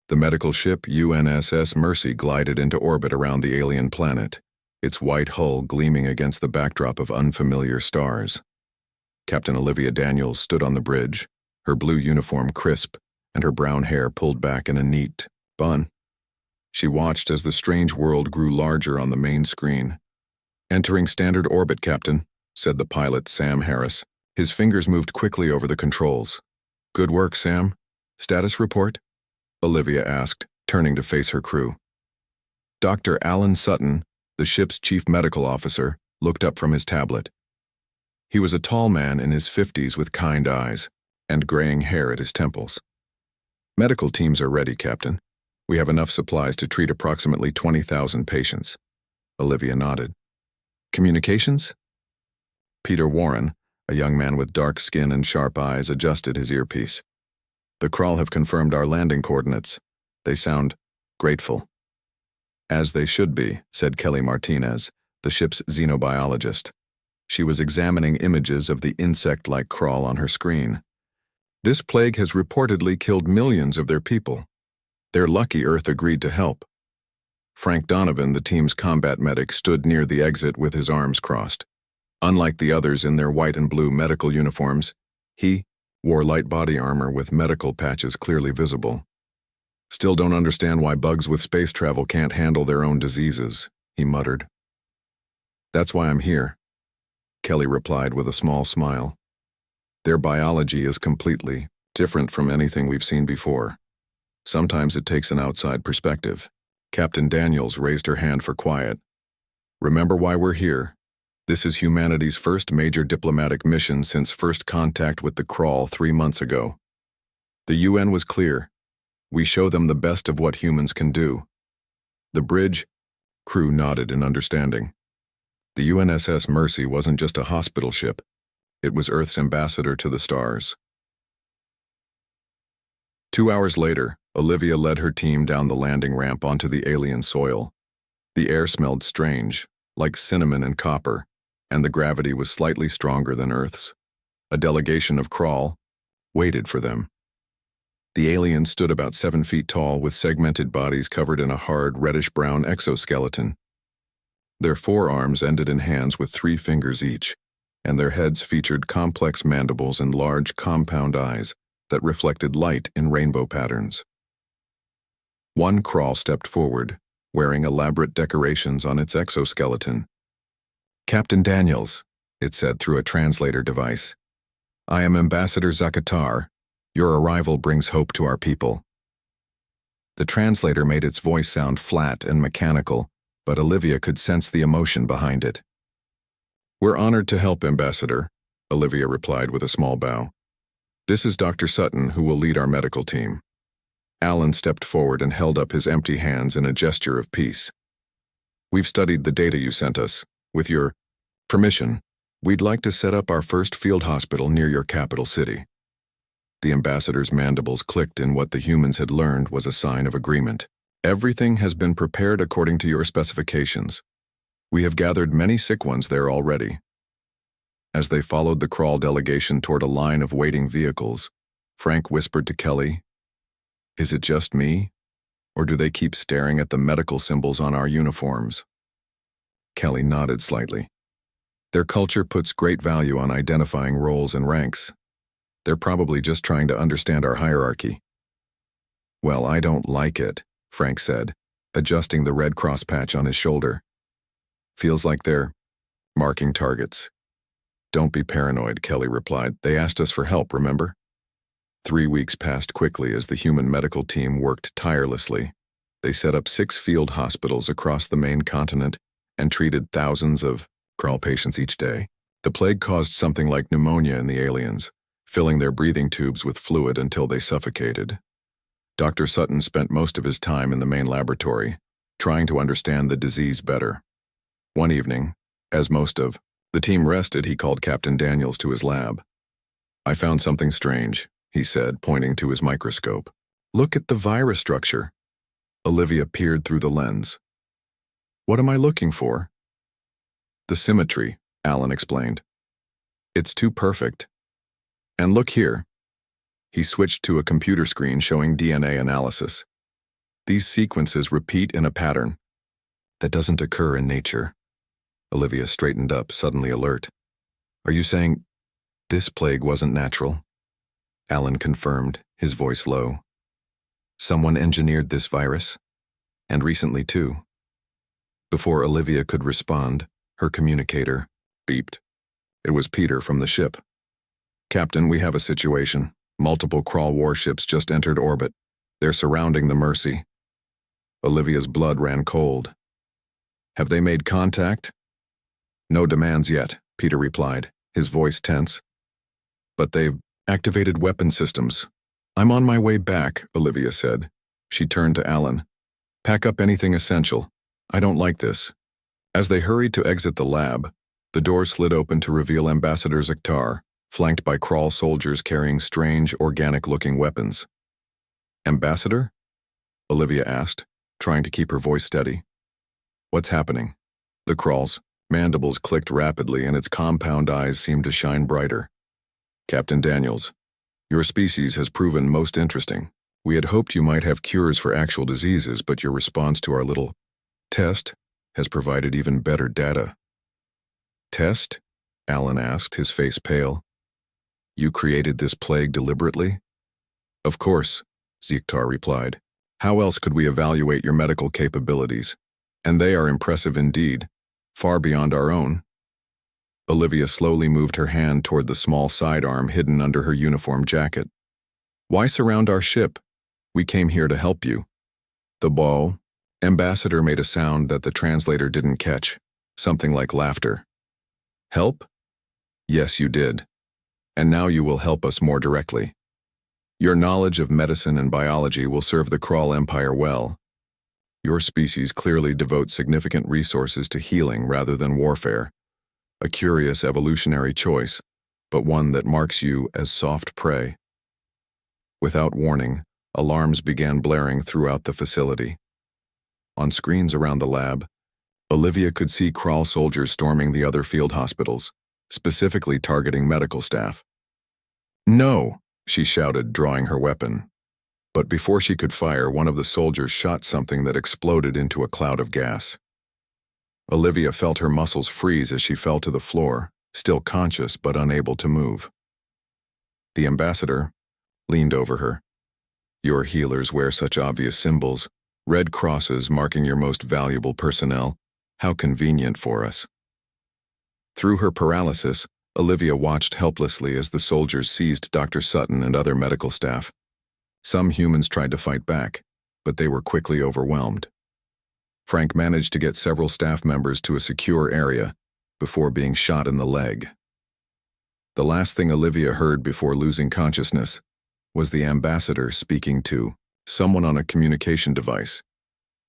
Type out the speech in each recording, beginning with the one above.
The medical ship UNSS Mercy glided into orbit around the alien planet, its white hull gleaming against the backdrop of unfamiliar stars. Captain Olivia Daniels stood on the bridge, her blue uniform crisp and her brown hair pulled back in a neat bun. She watched as the strange world grew larger on the main screen. "Entering standard orbit, Captain," said the pilot, Sam Harris. His fingers moved quickly over the controls. "Good work, Sam. Status report?" Olivia asked, turning to face her crew. Dr. Alan Sutton, the ship's chief medical officer, looked up from his tablet. He was a tall man in his 50s with kind eyes and graying hair at his temples. "Medical teams are ready, Captain. We have enough supplies to treat approximately 20,000 patients." Olivia nodded. "Communications?" Peter Warren, a young man with dark skin and sharp eyes, adjusted his earpiece. "The Kraul have confirmed our landing coordinates. They sound grateful." "As they should be," said Kelly Martinez, the ship's xenobiologist. She was examining images of the insect-like Kraul on her screen. "This plague has reportedly killed millions of their people. They're lucky Earth agreed to help." Frank Donovan, the team's combat medic, stood near the exit with his arms crossed. Unlike the others in their white and blue medical uniforms, he wore light body armor with medical patches clearly visible. "Still don't understand why bugs with space travel can't handle their own diseases," he muttered. "That's why I'm here," Kelly replied with a small smile. "Their biology is completely different from anything we've seen before. Sometimes it takes an outside perspective." Captain Daniels raised her hand for quiet. "Remember why we're here. This is humanity's first major diplomatic mission since first contact with the Kraul 3 months ago. The UN was clear. We show them the best of what humans can do." The bridge crew nodded in understanding. The UNSS Mercy wasn't just a hospital ship. It was Earth's ambassador to the stars. 2 hours later, Olivia led her team down the landing ramp onto the alien soil. The air smelled strange, like cinnamon and copper, and the gravity was slightly stronger than Earth's. A delegation of Kraul waited for them. The aliens stood about 7 feet tall with segmented bodies covered in a hard reddish-brown exoskeleton. Their forearms ended in hands with 3 fingers each, and their heads featured complex mandibles and large compound eyes that reflected light in rainbow patterns. One Kraul stepped forward, wearing elaborate decorations on its exoskeleton. "Captain Daniels," it said through a translator device. "I am Ambassador Zakatar. Your arrival brings hope to our people." The translator made its voice sound flat and mechanical, but Olivia could sense the emotion behind it. "We're honored to help, Ambassador," Olivia replied with a small bow. "This is Dr. Sutton, who will lead our medical team." Alan stepped forward and held up his empty hands in a gesture of peace. "We've studied the data you sent us. With your permission, we'd like to set up our first field hospital near your capital city." The ambassador's mandibles clicked in what the humans had learned was a sign of agreement. "Everything has been prepared according to your specifications. We have gathered many sick ones there already." As they followed the Kraul delegation toward a line of waiting vehicles, Frank whispered to Kelly, "Is it just me, or do they keep staring at the medical symbols on our uniforms?" Kelly nodded slightly. "Their culture puts great value on identifying roles and ranks. They're probably just trying to understand our hierarchy." "Well, I don't like it," Frank said, adjusting the red cross patch on his shoulder. "Feels like they're marking targets." "Don't be paranoid," Kelly replied. "They asked us for help, remember?" 3 weeks passed quickly as the human medical team worked tirelessly. They set up 6 field hospitals across the main continent and treated thousands of Kraul patients each day. The plague caused something like pneumonia in the aliens, filling their breathing tubes with fluid until they suffocated. Dr. Sutton spent most of his time in the main laboratory, trying to understand the disease better. One evening, as most of the team rested, he called Captain Daniels to his lab. "I found something strange," he said, pointing to his microscope. "Look at the virus structure." Olivia peered through the lens. "What am I looking for?" "The symmetry," Alan explained. "It's too perfect. And look here." He switched to a computer screen showing DNA analysis. These sequences repeat in a pattern that doesn't occur in nature. Olivia straightened up, suddenly alert. Are you saying this plague wasn't natural? Alan confirmed, his voice low. Someone engineered this virus? And recently too. Before Olivia could respond, her communicator beeped. It was Peter from the ship. Captain, we have a situation. Multiple crawl warships just entered orbit. They're surrounding the Mercy. Olivia's blood ran cold. Have they made contact? No demands yet, Peter replied, his voice tense. But they've activated weapon systems. I'm on my way back, Olivia said. She turned to Alan. Pack up anything essential. I don't like this. As they hurried to exit the lab, the door slid open to reveal Ambassador Ziktar, flanked by crawl soldiers carrying strange, organic-looking weapons. Ambassador? Olivia asked, trying to keep her voice steady. What's happening? The crawl's mandibles clicked rapidly and its compound eyes seemed to shine brighter. Captain Daniels, your species has proven most interesting. We had hoped you might have cures for actual diseases, but your response to our little test has provided even better data. Test? Alan asked, his face pale. You created this plague deliberately? Of course, Ziktar replied. How else could we evaluate your medical capabilities? And they are impressive indeed, far beyond our own. Olivia slowly moved her hand toward the small sidearm hidden under her uniform jacket. Why surround our ship? We came here to help you. The ball. Ambassador made a sound that the translator didn't catch, something like laughter. Help? Yes, you did. And now you will help us more directly. Your knowledge of medicine and biology will serve the Crawl Empire well. Your species clearly devotes significant resources to healing rather than warfare. A curious evolutionary choice, but one that marks you as soft prey. Without warning, alarms began blaring throughout the facility. On screens around the lab, Olivia could see crawl soldiers storming the other field hospitals, specifically targeting medical staff. No, she shouted, drawing her weapon. But before she could fire, one of the soldiers shot something that exploded into a cloud of gas. Olivia felt her muscles freeze as she fell to the floor, still conscious but unable to move. The ambassador leaned over her. Your healers wear such obvious symbols, red crosses marking your most valuable personnel. How convenient for us. Through her paralysis, Olivia watched helplessly as the soldiers seized Dr. Sutton and other medical staff. Some humans tried to fight back, but they were quickly overwhelmed. Frank managed to get several staff members to a secure area before being shot in the leg. The last thing Olivia heard before losing consciousness was the ambassador speaking to someone on a communication device.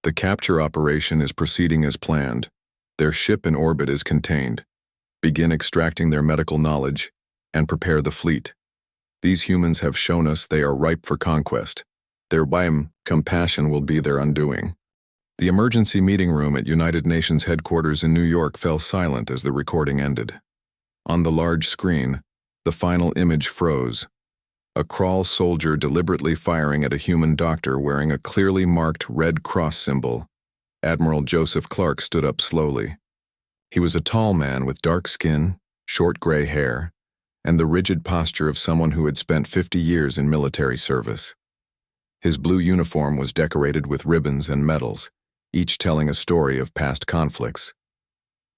The capture operation is proceeding as planned. Their ship in orbit is contained. Begin extracting their medical knowledge and prepare the fleet. These humans have shown us they are ripe for conquest. Their compassion will be their undoing. The emergency meeting room at United Nations headquarters in New York fell silent as the recording ended. On the large screen, the final image froze. A crawl soldier deliberately firing at a human doctor wearing a clearly marked red cross symbol. Admiral Joseph Clark stood up slowly. He was a tall man with dark skin, short gray hair, and the rigid posture of someone who had spent 50 years in military service. His blue uniform was decorated with ribbons and medals, each telling a story of past conflicts.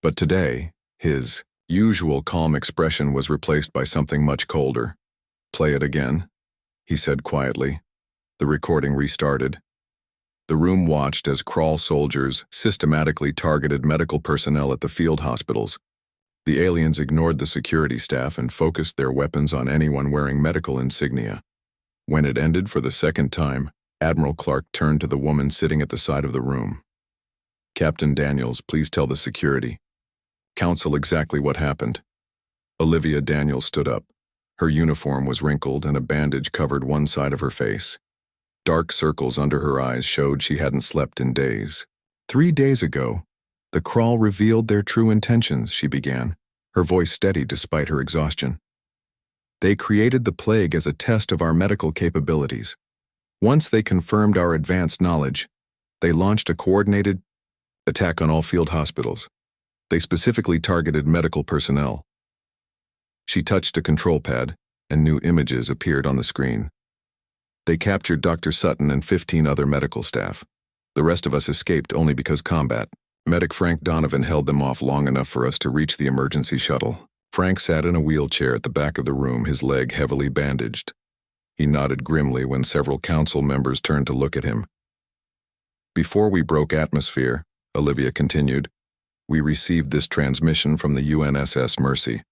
But today, his usual calm expression was replaced by something much colder. Play it again, he said quietly. The recording restarted. The room watched as crawl soldiers systematically targeted medical personnel at the field hospitals. The aliens ignored the security staff and focused their weapons on anyone wearing medical insignia. When it ended for the second time, Admiral Clark turned to the woman sitting at the side of the room. Captain Daniels, please tell the security. Counsel exactly what happened. Olivia Daniels stood up. Her uniform was wrinkled and a bandage covered one side of her face. Dark circles under her eyes showed she hadn't slept in days. 3 days ago, the crawl revealed their true intentions, she began, her voice steady despite her exhaustion. They created the plague as a test of our medical capabilities. Once they confirmed our advanced knowledge, they launched a coordinated attack on all field hospitals. They specifically targeted medical personnel. She touched a control pad, and new images appeared on the screen. They captured Dr. Sutton and 15 other medical staff. The rest of us escaped only because combat. Medic Frank Donovan held them off long enough for us to reach the emergency shuttle. Frank sat in a wheelchair at the back of the room, his leg heavily bandaged. He nodded grimly when several council members turned to look at him. Before we broke atmosphere, Olivia continued, we received this transmission from the UNSS Mercy.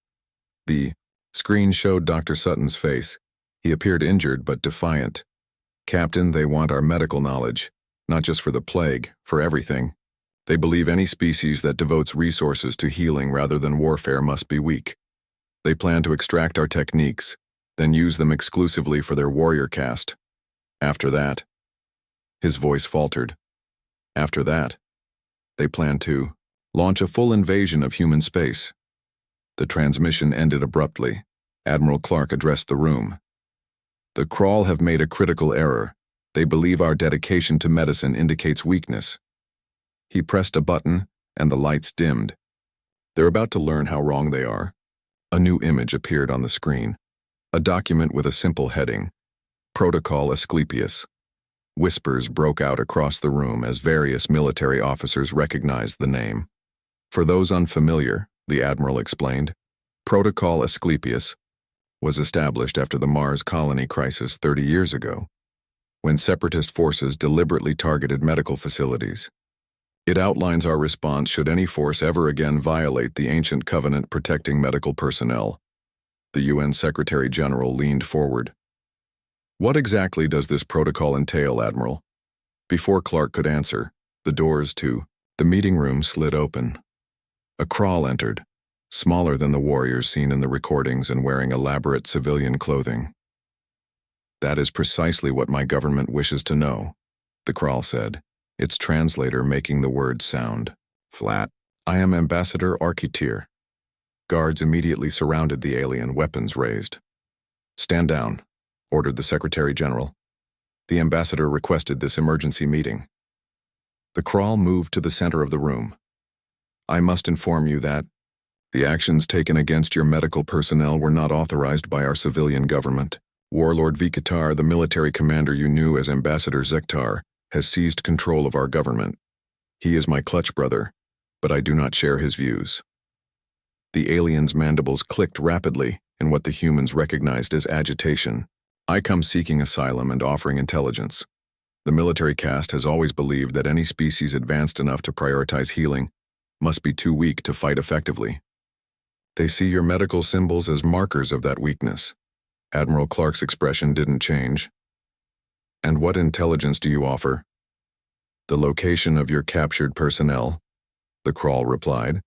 The screen showed Dr. Sutton's face. He appeared injured but defiant. Captain, they want our medical knowledge, not just for the plague, for everything. They believe any species that devotes resources to healing rather than warfare must be weak. They plan to extract our techniques, then use them exclusively for their warrior caste. After that, his voice faltered. After that, they plan to launch a full invasion of human space. The transmission ended abruptly. Admiral Clark addressed the room. The Crawl have made a critical error. They believe our dedication to medicine indicates weakness. He pressed a button, and the lights dimmed. They're about to learn how wrong they are. A new image appeared on the screen. A document with a simple heading, Protocol Asclepius. Whispers broke out across the room as various military officers recognized the name. For those unfamiliar, the Admiral explained, Protocol Asclepius was established after the Mars colony crisis 30 years ago, when separatist forces deliberately targeted medical facilities. It outlines our response should any force ever again violate the ancient covenant protecting medical personnel. The UN Secretary General leaned forward. What exactly does this protocol entail, Admiral? Before Clark could answer, the doors to the meeting room slid open. A Crawl entered, smaller than the warriors seen in the recordings and wearing elaborate civilian clothing. That is precisely what my government wishes to know, the Crawl said, its translator making the words sound flat. I am Ambassador Architier. Guards immediately surrounded the alien, weapons raised. Stand down, ordered the Secretary General. The ambassador requested this emergency meeting. The Crawl moved to the center of the room. I must inform you that the actions taken against your medical personnel were not authorized by our civilian government. Warlord Vikatar, the military commander you knew as Ambassador Zektar, has seized control of our government. He is my clutch brother, but I do not share his views. The alien's mandibles clicked rapidly in what the humans recognized as agitation. I come seeking asylum and offering intelligence. The military caste has always believed that any species advanced enough to prioritize healing must be too weak to fight effectively. They see your medical symbols as markers of that weakness. Admiral Clark's expression didn't change. And what intelligence do you offer? The location of your captured personnel, the Crawl replied,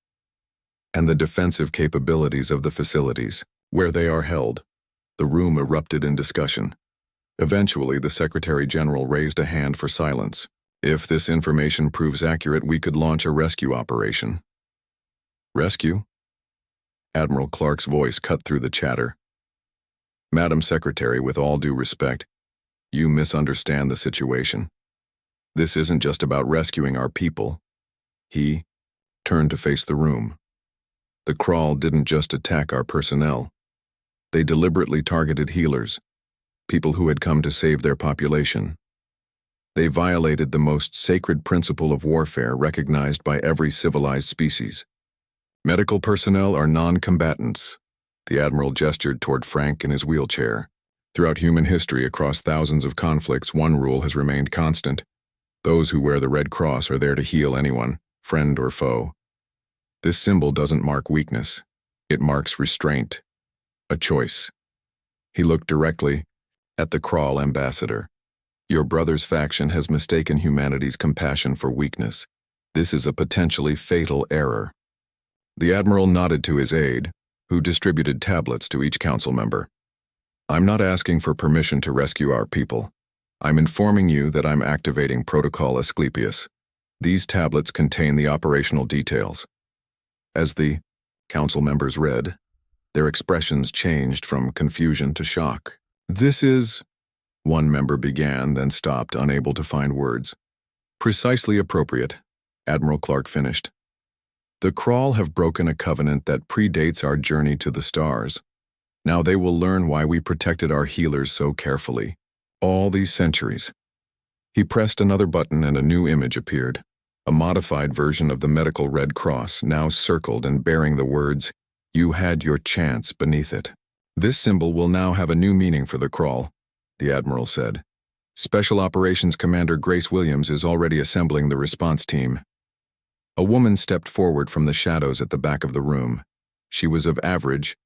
and the defensive capabilities of the facilities, where they are held. The room erupted in discussion. Eventually, the Secretary General raised a hand for silence. If this information proves accurate, we could launch a rescue operation. Rescue? Admiral Clark's voice cut through the chatter. Madam Secretary, with all due respect, you misunderstand the situation. This isn't just about rescuing our people. He turned to face the room. The Crawl didn't just attack our personnel. They deliberately targeted healers, people who had come to save their population. They violated the most sacred principle of warfare recognized by every civilized species. Medical personnel are non-combatants. The Admiral gestured toward Frank in his wheelchair. Throughout human history, across thousands of conflicts, one rule has remained constant. Those who wear the Red Cross are there to heal anyone, friend or foe. This symbol doesn't mark weakness. It marks restraint, a choice. He looked directly at the Crawl ambassador. Your brother's faction has mistaken humanity's compassion for weakness. This is a potentially fatal error. The Admiral nodded to his aide, who distributed tablets to each council member. I'm not asking for permission to rescue our people. I'm informing you that I'm activating Protocol Asclepius. These tablets contain the operational details. As the council members read, their expressions changed from confusion to shock. This is One member began, then stopped, unable to find words. Precisely appropriate, Admiral Clark finished. The Krawl have broken a covenant that predates our journey to the stars. Now they will learn why we protected our healers so carefully, all these centuries. He pressed another button and a new image appeared, a modified version of the medical Red Cross, now circled and bearing the words, "You had your chance," beneath it. This symbol will now have a new meaning for the Krawl, the Admiral said. Special Operations Commander Grace Williams is already assembling the response team. A woman stepped forward from the shadows at the back of the room. She was of average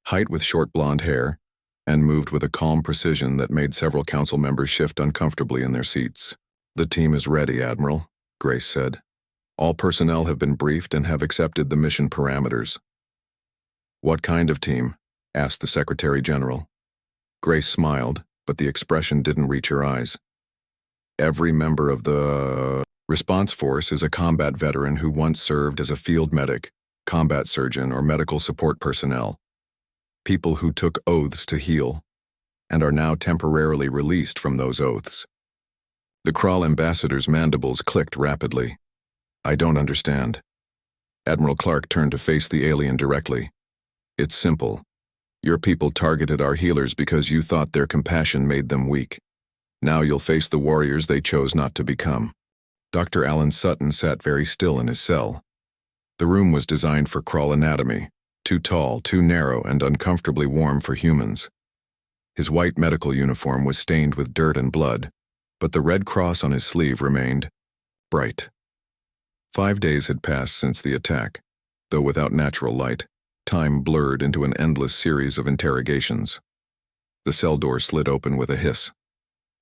height with short blonde hair, and moved with a calm precision that made several council members shift uncomfortably in their seats. "The team is ready, Admiral," Grace said. "All personnel have been briefed and have accepted the mission parameters." "What kind of team?" asked the Secretary General. Grace smiled, but the expression didn't reach her eyes. "Every member of the response force is a combat veteran who once served as a field medic, combat surgeon, or medical support personnel. People who took oaths to heal, and are now temporarily released from those oaths." The Krawl ambassador's mandibles clicked rapidly. "I don't understand." Admiral Clark turned to face the alien directly. "It's simple. Your people targeted our healers because you thought their compassion made them weak. Now you'll face the warriors they chose not to become." Dr. Alan Sutton sat very still in his cell. The room was designed for Krawl anatomy, too tall, too narrow, and uncomfortably warm for humans. His white medical uniform was stained with dirt and blood, but the red cross on his sleeve remained bright. 5 days had passed since the attack, though without natural light. Time blurred into an endless series of interrogations. The cell door slid open with a hiss.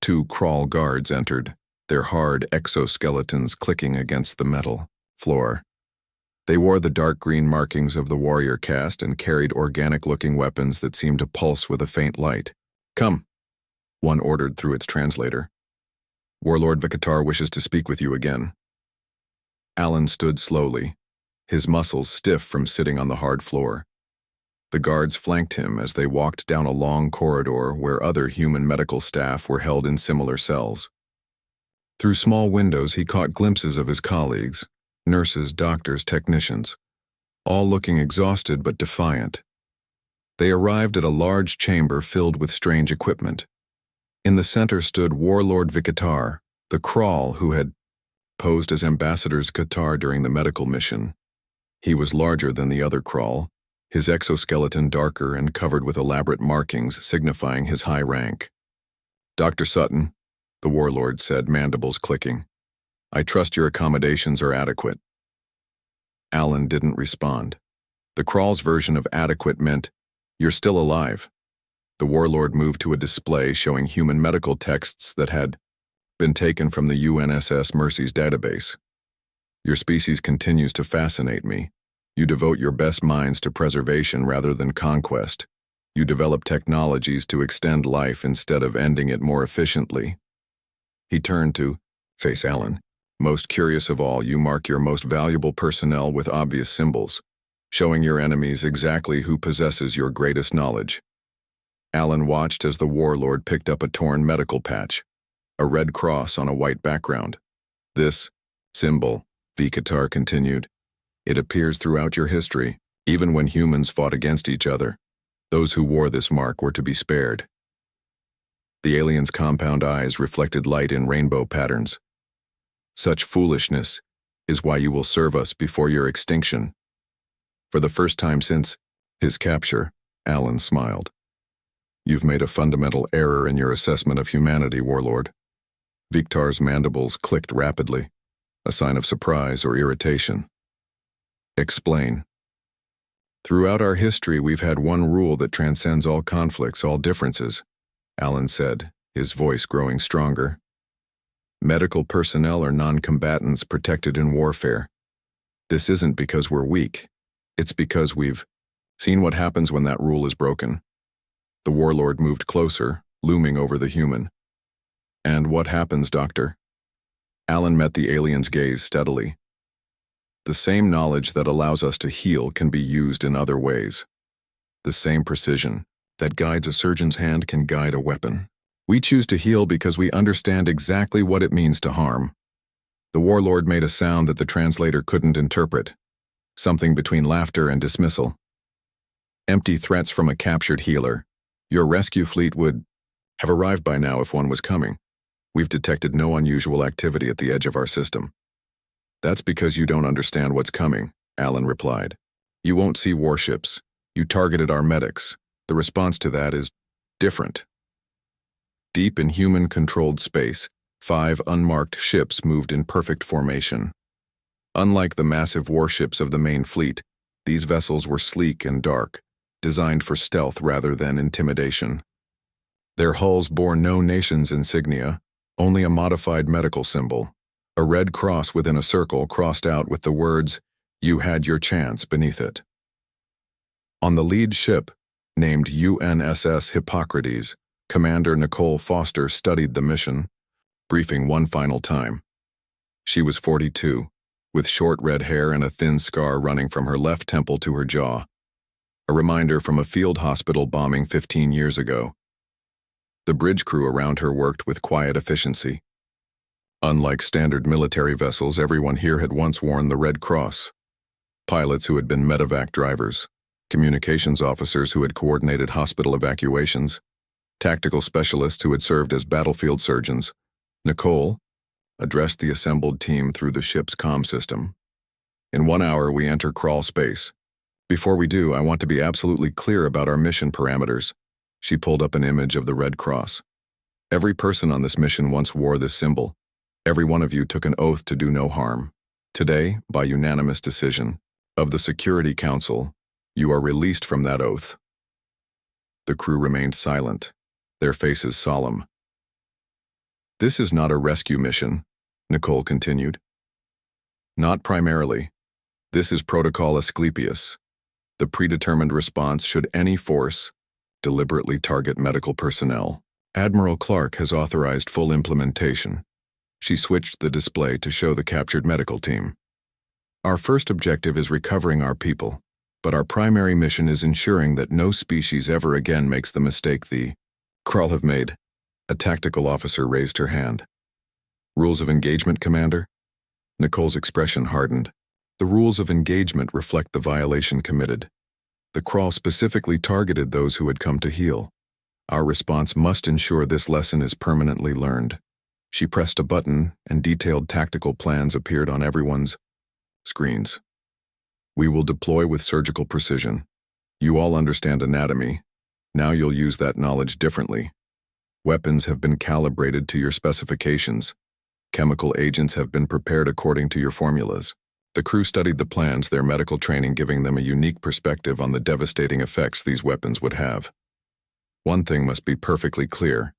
2 Krawl guards entered, their hard exoskeletons clicking against the metal floor. They wore the dark green markings of the warrior caste and carried organic-looking weapons that seemed to pulse with a faint light. "Come," one ordered through its translator. "Warlord Vikatar wishes to speak with you again." Alan stood slowly, his muscles stiff from sitting on the hard floor. The guards flanked him as they walked down a long corridor where other human medical staff were held in similar cells. Through small windows he caught glimpses of his colleagues, nurses, doctors, technicians, all looking exhausted but defiant. They arrived at a large chamber filled with strange equipment. In the center stood Warlord Vikatar, the Krawl who had posed as Ambassador's Qatar during the medical mission. He was larger than the other Krawl, his exoskeleton darker and covered with elaborate markings signifying his high rank. "Dr. Sutton," the warlord said, mandibles clicking, "I trust your accommodations are adequate." Alan didn't respond. The Krawl's version of adequate meant, "You're still alive." The warlord moved to a display showing human medical texts that had been taken from the UNSS Mercy's database. "Your species continues to fascinate me. You devote your best minds to preservation rather than conquest. You develop technologies to extend life instead of ending it more efficiently." He turned to face Alan. "Most curious of all, you mark your most valuable personnel with obvious symbols, showing your enemies exactly who possesses your greatest knowledge." Alan watched as the warlord picked up a torn medical patch, a red cross on a white background. "This symbol," Vikatar continued, "it appears throughout your history, even when humans fought against each other. Those who wore this mark were to be spared." The alien's compound eyes reflected light in rainbow patterns. "Such foolishness is why you will serve us before your extinction." For the first time since his capture, Alan smiled. "You've made a fundamental error in your assessment of humanity, Warlord." Viktar's mandibles clicked rapidly, a sign of surprise or irritation. "Explain." "Throughout our history, we've had one rule that transcends all conflicts, all differences," Alan said, his voice growing stronger. "Medical personnel are non-combatants protected in warfare. This isn't because we're weak. It's because we've seen what happens when that rule is broken." The warlord moved closer, looming over the human. "And what happens, Doctor?" Alan met the alien's gaze steadily. "The same knowledge that allows us to heal can be used in other ways. The same precision that guides a surgeon's hand can guide a weapon." We choose to heal because we understand exactly what it means to harm. The warlord made a sound that the translator couldn't interpret, something between laughter and dismissal. Empty threats from a captured healer. Your rescue fleet would have arrived by now if one was coming. We've detected no unusual activity at the edge of our system. That's because you don't understand what's coming, Alan replied. You won't see warships. You targeted our medics. The response to that is different. Deep in human-controlled space, 5 unmarked ships moved in perfect formation. Unlike the massive warships of the main fleet, these vessels were sleek and dark, designed for stealth rather than intimidation. Their hulls bore no nation's insignia, only a modified medical symbol, a red cross within a circle crossed out with the words, "You had your chance," beneath it. On the lead ship, named UNSS Hippocrates, Commander Nicole Foster studied the mission, briefing one final time. She was 42, with short red hair and a thin scar running from her left temple to her jaw, a reminder from a field hospital bombing 15 years ago. The bridge crew around her worked with quiet efficiency. Unlike standard military vessels, everyone here had once worn the Red Cross. Pilots who had been medevac drivers, communications officers who had coordinated hospital evacuations, tactical specialists who had served as battlefield surgeons. Nicole addressed the assembled team through the ship's comm system. In 1 hour, we enter crawl space. Before we do, I want to be absolutely clear about our mission parameters. She pulled up an image of the Red Cross. Every person on this mission once wore this symbol. Every one of you took an oath to do no harm. Today, by unanimous decision of the Security Council, you are released from that oath. The crew remained silent, their faces solemn. This is not a rescue mission, Nicole continued. Not primarily. This is Protocol Asclepius, the predetermined response should any force deliberately target medical personnel. Admiral Clark has authorized full implementation. She switched the display to show the captured medical team. Our first objective is recovering our people, but our primary mission is ensuring that no species ever again makes the mistake the Krall have made. A tactical officer raised her hand. Rules of engagement, Commander? Nicole's expression hardened. The rules of engagement reflect the violation committed. The Krall specifically targeted those who had come to heal. Our response must ensure this lesson is permanently learned. She pressed a button, and detailed tactical plans appeared on everyone's screens. We will deploy with surgical precision. You all understand anatomy. Now you'll use that knowledge differently. Weapons have been calibrated to your specifications. Chemical agents have been prepared according to your formulas. The crew studied the plans, their medical training giving them a unique perspective on the devastating effects these weapons would have. One thing must be perfectly clear,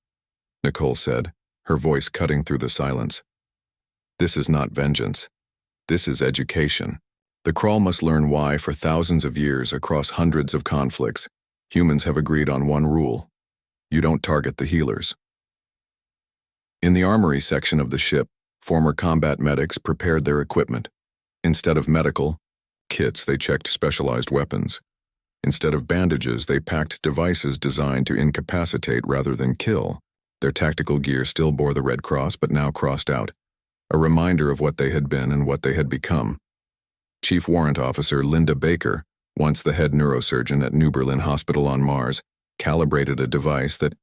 Nicole said, her voice cutting through the silence. This is not vengeance. This is education. The Krall must learn why, for thousands of years across hundreds of conflicts, humans have agreed on one rule. You don't target the healers. In the armory section of the ship, former combat medics prepared their equipment. Instead of medical kits, they checked specialized weapons. Instead of bandages, they packed devices designed to incapacitate rather than kill. Their tactical gear still bore the Red Cross, but now crossed out, a reminder of what they had been and what they had become. Chief Warrant Officer Linda Baker, once the head neurosurgeon at New Berlin Hospital on Mars, calibrated a device that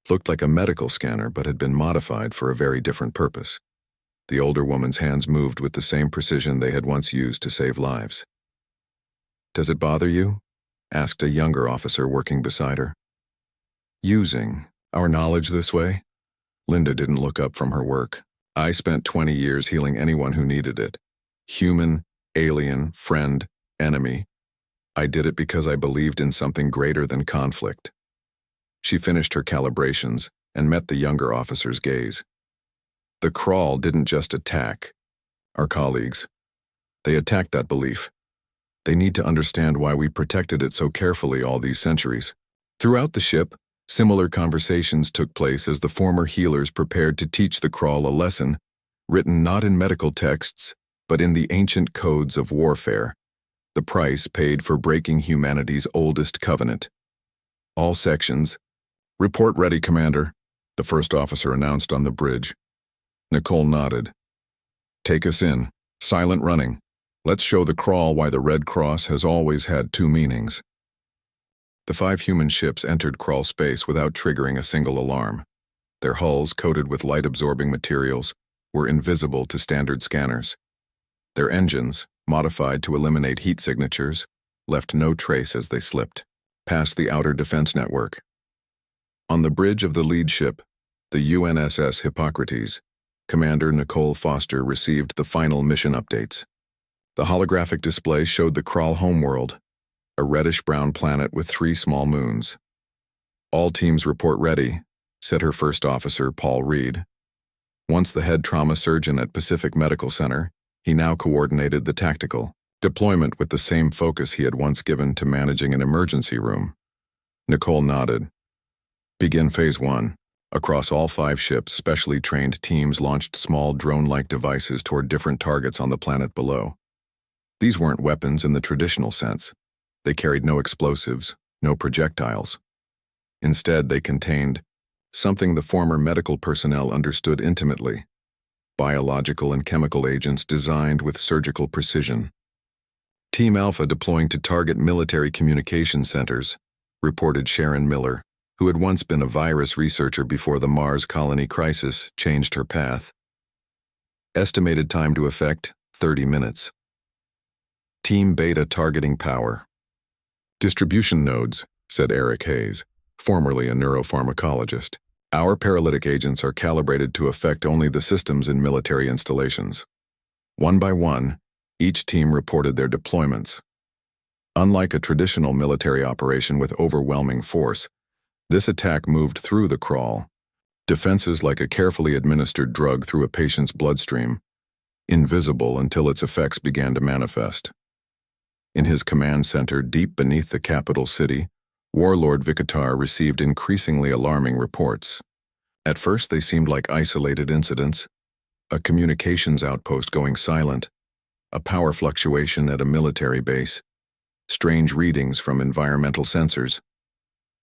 looked like a medical scanner but had been modified for a very different purpose. The older woman's hands moved with the same precision they had once used to save lives. "Does it bother you?" asked a younger officer working beside her. "Using our knowledge this way?" Linda didn't look up from her work. "I spent 20 years healing anyone who needed it. Human, alien, friend, enemy. I did it because I believed in something greater than conflict." She finished her calibrations and met the younger officer's gaze. The Krall didn't just attack our colleagues. They attacked that belief. They need to understand why we protected it so carefully all these centuries. Throughout the ship, similar conversations took place as the former healers prepared to teach the Krall a lesson, written not in medical texts, but in the ancient codes of warfare, the price paid for breaking humanity's oldest covenant. All sections. "Report ready, Commander." the first officer announced on the bridge. Nicole nodded. Take us in. Silent running. Let's show the crawl why the Red Cross has always had two meanings. The 5 human ships entered crawl space without triggering a single alarm. Their hulls, coated with light-absorbing materials, were invisible to standard scanners. Their engines, modified to eliminate heat signatures, left no trace as they slipped past the outer defense network. On the bridge of the lead ship, the UNSS Hippocrates, Commander Nicole Foster received the final mission updates. The holographic display showed the Kral homeworld, a reddish-brown planet with 3 small moons. All teams report ready, said her first officer, Paul Reed. Once the head trauma surgeon at Pacific Medical Center, he now coordinated the tactical deployment with the same focus he had once given to managing an emergency room. Nicole nodded. Begin Phase 1. Across all 5 ships, specially trained teams launched small drone-like devices toward different targets on the planet below. These weren't weapons in the traditional sense. They carried no explosives, no projectiles. Instead, they contained something the former medical personnel understood intimately: biological and chemical agents designed with surgical precision. Team Alpha deploying to target military communication centers, reported Sharon Miller, who had once been a virus researcher before the Mars colony crisis changed her path. Estimated time to effect, 30 minutes. Team Beta targeting power. Distribution nodes, said Eric Hayes, formerly a neuropharmacologist. Our paralytic agents are calibrated to affect only the systems in military installations. One by one, each team reported their deployments. Unlike a traditional military operation with overwhelming force, this attack moved through the crawl. Defenses like a carefully administered drug through a patient's bloodstream, invisible until its effects began to manifest. In his command center deep beneath the capital city, Warlord Vikatar received increasingly alarming reports. At first they seemed like isolated incidents: a communications outpost going silent, a power fluctuation at a military base, strange readings from environmental sensors,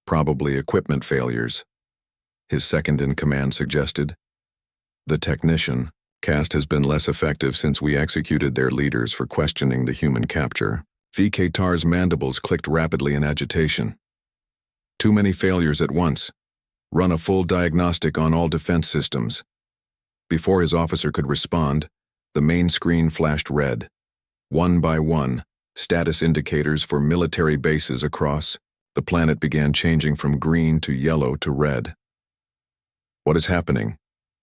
probably equipment failures. His second-in-command suggested. The technician, Cast has been less effective since we executed their leaders for questioning the human capture. Vikatar's mandibles clicked rapidly in agitation. Too many failures at once. Run a full diagnostic on all defense systems. Before his officer could respond, the main screen flashed red. One by one, status indicators for military bases across the planet began changing from green to yellow to red. What is happening?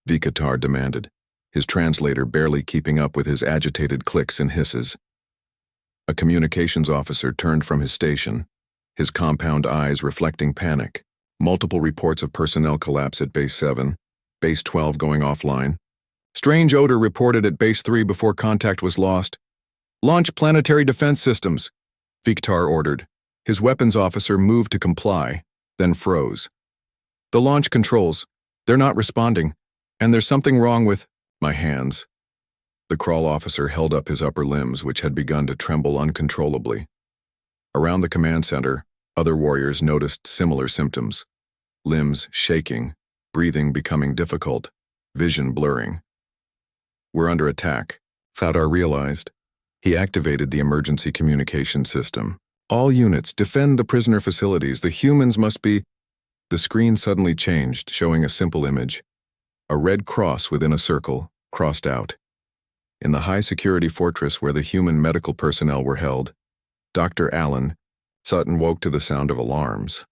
Vikatar demanded, his translator barely keeping up with his agitated clicks and hisses. A communications officer turned from his station, his compound eyes reflecting panic. Multiple reports of personnel collapse at Base 7, Base 12 going offline. Strange odor reported at Base 3 before contact was lost. Launch planetary defense systems, Vikatar ordered. His weapons officer moved to comply, then froze. The launch controls. They're not responding, and there's something wrong with my hands. The crawl officer held up his upper limbs, which had begun to tremble uncontrollably. Around the command center, other warriors noticed similar symptoms: limbs shaking, breathing becoming difficult, vision blurring. We're under attack, Fadar realized. He activated the emergency communication system. All units, defend the prisoner facilities. The humans must be... The screen suddenly changed, showing a simple image. A red cross within a circle, crossed out. In the high-security fortress where the human medical personnel were held, Dr. Allen, Sutton woke to the sound of alarms.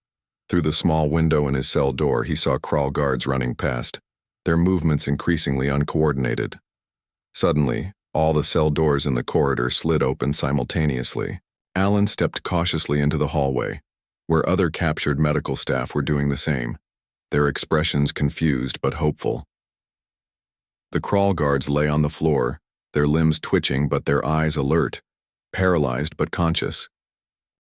Through the small window in his cell door, he saw crawl guards running past, their movements increasingly uncoordinated. Suddenly, all the cell doors in the corridor slid open simultaneously. Allen stepped cautiously into the hallway, where other captured medical staff were doing the same, their expressions confused but hopeful. The crawl guards lay on the floor, their limbs twitching but their eyes alert, paralyzed but conscious.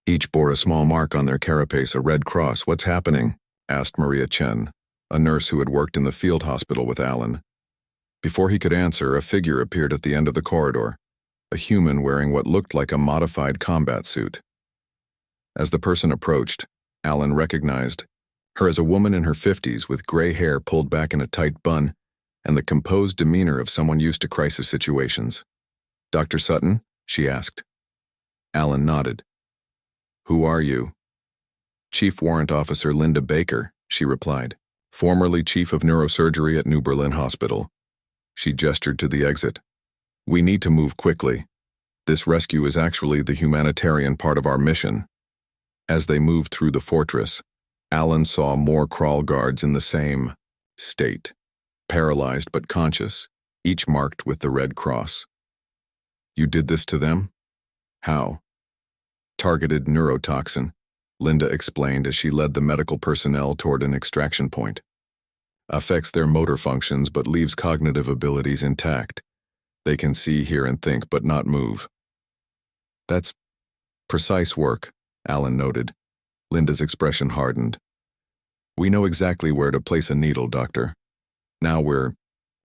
Each bore a small mark on their carapace, a red cross. What's happening? Asked Maria Chen, a nurse who had worked in the field hospital with Allen. Before he could answer, a figure appeared at the end of the corridor, a human wearing what looked like a modified combat suit. As the person approached, Allen recognized Her as a woman in her 50s with gray hair pulled back in a tight bun and the composed demeanor of someone used to crisis situations. "Dr. Sutton?" she asked. Alan nodded. "Who are you?" "Chief Warrant Officer Linda Baker," she replied, "formerly Chief of Neurosurgery at New Berlin Hospital." She gestured to the exit. "We need to move quickly. This rescue is actually the humanitarian part of our mission." As they moved through the fortress, Alan saw more crawl guards in the same state, paralyzed but conscious, each marked with the Red Cross. "You did this to them?" "How?" "Targeted neurotoxin," Linda explained as she led the medical personnel toward an extraction point. "Affects their motor functions but leaves cognitive abilities intact. They can see, hear, and think but not move." "That's precise work," Alan noted. Linda's expression hardened. "We know exactly where to place a needle, Doctor. Now we're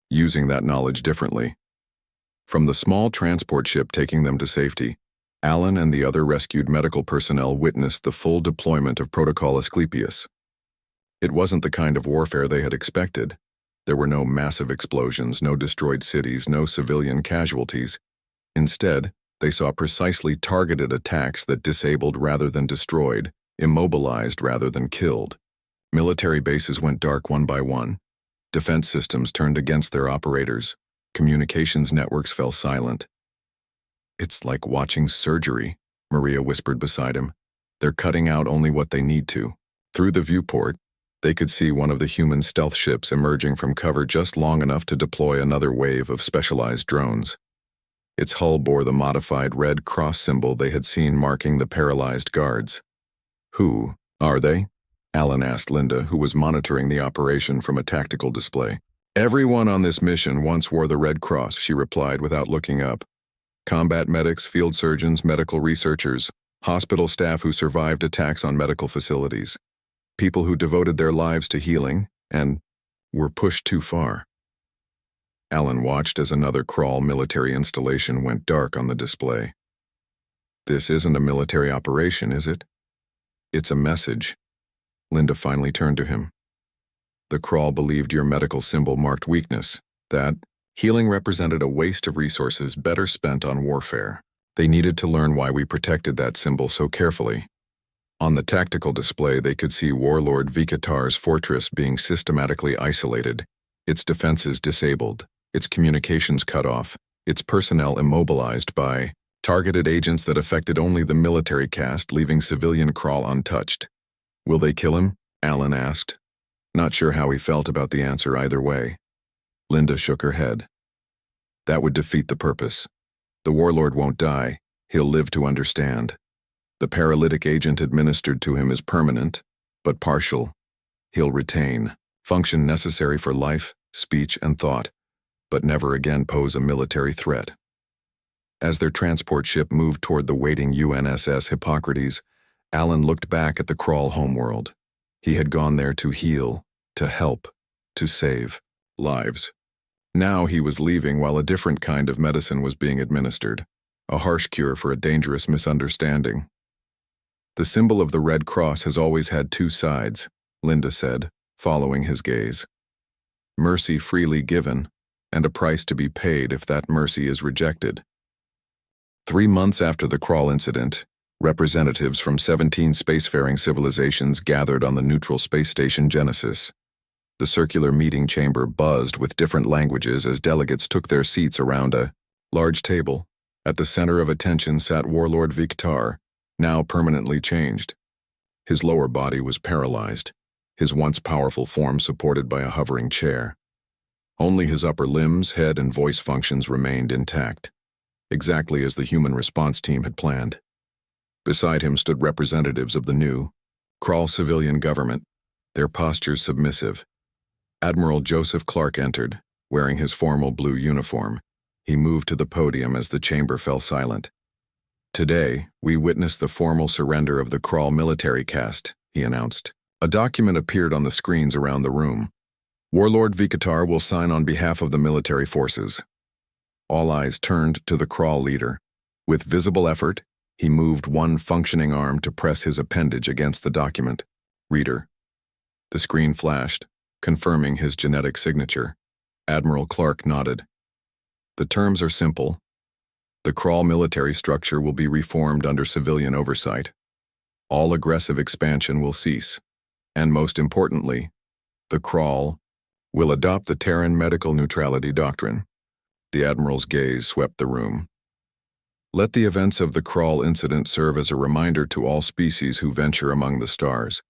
using that knowledge differently." From the small transport ship taking them to safety, Alan and the other rescued medical personnel witnessed the full deployment of Protocol Asclepius. It wasn't the kind of warfare they had expected. There were no massive explosions, no destroyed cities, no civilian casualties. Instead, they saw precisely targeted attacks that disabled rather than destroyed, immobilized rather than killed. Military bases went dark one by one. Defense systems turned against their operators. Communications networks fell silent. "It's like watching surgery," Maria whispered beside him. "They're cutting out only what they need to." Through the viewport, they could see one of the human stealth ships emerging from cover just long enough to deploy another wave of specialized drones. Its hull bore the modified Red Cross symbol they had seen marking the paralyzed guards. "Who are they?" Alan asked Linda, who was monitoring the operation from a tactical display. "Everyone on this mission once wore the Red Cross," she replied without looking up. "Combat medics, field surgeons, medical researchers, hospital staff who survived attacks on medical facilities, people who devoted their lives to healing and were pushed too far." Alan watched as another crawl military installation went dark on the display. "This isn't a military operation, is it?" "It's a message." Linda finally turned to him. "The crawl believed your medical symbol marked weakness, that healing represented a waste of resources better spent on warfare. They needed to learn why we protected that symbol so carefully." On the tactical display, they could see Warlord Vikatar's fortress being systematically isolated, its defenses disabled, its communications cut off, its personnel immobilized by targeted agents that affected only the military caste, leaving civilian crawl untouched. "Will they kill him?" Alan asked, not sure how he felt about the answer either way. Linda shook her head. "That would defeat the purpose. The warlord won't die. He'll live to understand. The paralytic agent administered to him is permanent, but partial. He'll retain function necessary for life, speech, and thought, but never again pose a military threat." As their transport ship moved toward the waiting UNSS Hippocrates, Alan looked back at the crawl homeworld. He had gone there to heal, to help, to save lives. Now he was leaving while a different kind of medicine was being administered, a harsh cure for a dangerous misunderstanding. "The symbol of the Red Cross has always had two sides," Linda said, following his gaze. "Mercy freely given, and a price to be paid if that mercy is rejected." 3 months after the crawl incident, representatives from 17 spacefaring civilizations gathered on the neutral space station Genesis. The circular meeting chamber buzzed with different languages as delegates took their seats around a large table. At the center of attention sat Warlord Viktar, now permanently changed. His lower body was paralyzed, his once powerful form supported by a hovering chair. Only his upper limbs, head, and voice functions remained intact, exactly as the human response team had planned. Beside him stood representatives of the new, crawl civilian government, their postures submissive. Admiral Joseph Clark entered, wearing his formal blue uniform. He moved to the podium as the chamber fell silent. "Today, we witness the formal surrender of the crawl military caste," he announced. A document appeared on the screens around the room. "Warlord Vikatar will sign on behalf of the military forces." All eyes turned to the crawl leader. With visible effort, he moved one functioning arm to press his appendage against the document. "Reader, The screen flashed, confirming his genetic signature. Admiral Clark nodded. The terms are simple. The Krall military structure will be reformed under civilian oversight. All aggressive expansion will cease. And most importantly, the Krall will adopt the Terran medical neutrality doctrine. The Admiral's gaze swept the room. Let the events of the Krall incident serve as a reminder to all species who venture among the stars.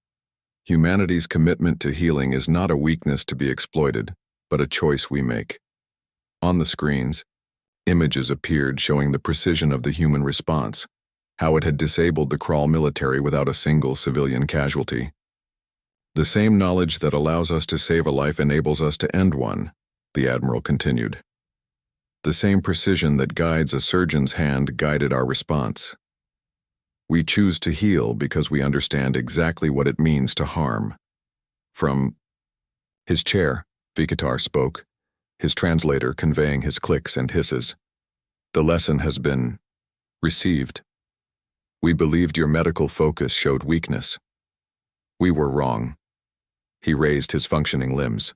Humanity's commitment to healing is not a weakness to be exploited, but a choice we make. On the screens, images appeared showing the precision of the human response, how it had disabled the Krall military without a single civilian casualty. The same knowledge that allows us to save a life enables us to end one, the Admiral continued. The same precision that guides a surgeon's hand guided our response. We choose to heal because we understand exactly what it means to harm. From his chair, Vikatar spoke, his translator conveying his clicks and hisses. The lesson has been received. We believed your medical focus showed weakness. We were wrong. He raised his functioning limbs.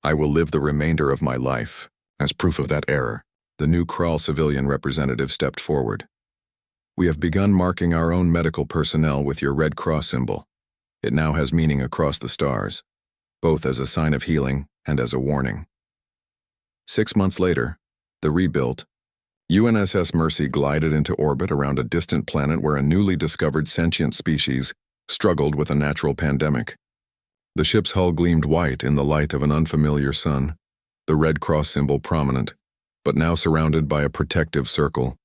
I will live the remainder of my life. As proof of that error, the new Krall civilian representative stepped forward. We have begun marking our own medical personnel with your Red Cross symbol. It now has meaning across the stars, both as a sign of healing and as a warning. 6 months later, the rebuilt UNSS Mercy glided into orbit around a distant planet where a newly discovered sentient species struggled with a natural pandemic. The ship's hull gleamed white in the light of an unfamiliar sun, the Red Cross symbol prominent, but now surrounded by a protective circle.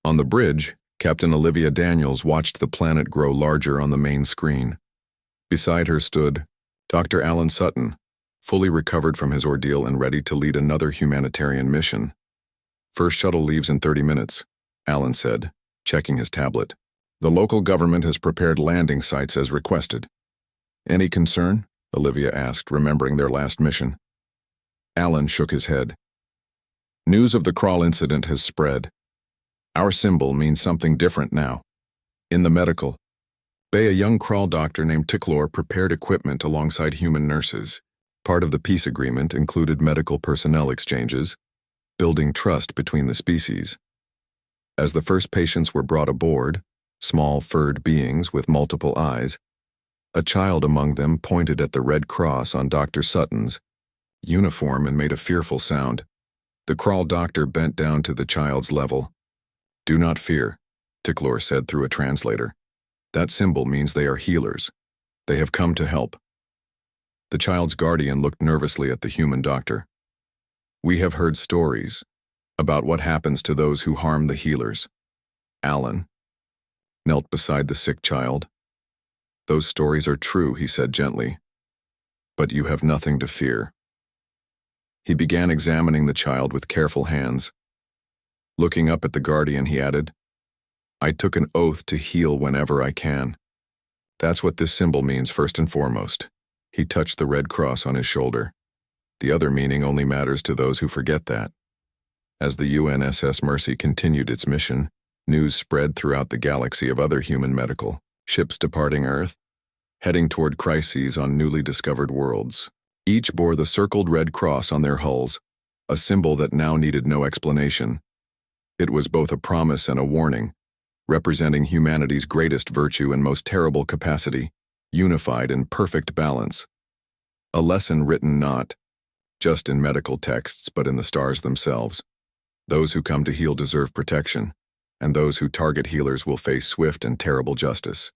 On the bridge, Captain Olivia Daniels watched the planet grow larger on the main screen. Beside her stood Dr. Alan Sutton, fully recovered from his ordeal and ready to lead another humanitarian mission. First shuttle leaves in 30 minutes, Alan said, checking his tablet. The local government has prepared landing sites as requested. Any concern? Olivia asked, remembering their last mission. Alan shook his head. News of the Krall incident has spread. Our symbol means something different now. In the medical bay, a young Krall doctor named Ticklor prepared equipment alongside human nurses. Part of the peace agreement included medical personnel exchanges, building trust between the species. As the first patients were brought aboard, small furred beings with multiple eyes, a child among them pointed at the Red Cross on Dr. Sutton's uniform and made a fearful sound. The Krall doctor bent down to the child's level. Do not fear, Ticklor said through a translator. That symbol means they are healers. They have come to help. The child's guardian looked nervously at the human doctor. We have heard stories about what happens to those who harm the healers. Alan knelt beside the sick child. Those stories are true, he said gently. But you have nothing to fear. He began examining the child with careful hands. Looking up at the guardian, he added, I took an oath to heal whenever I can. That's what this symbol means first and foremost. He touched the Red Cross on his shoulder. The other meaning only matters to those who forget that. As the UNSS Mercy continued its mission, news spread throughout the galaxy of other human medical ships departing Earth, heading toward crises on newly discovered worlds. Each bore the circled Red Cross on their hulls, a symbol that now needed no explanation. It was both a promise and a warning, representing humanity's greatest virtue and most terrible capacity, unified in perfect balance. A lesson written not just in medical texts, but in the stars themselves. Those who come to heal deserve protection, and those who target healers will face swift and terrible justice.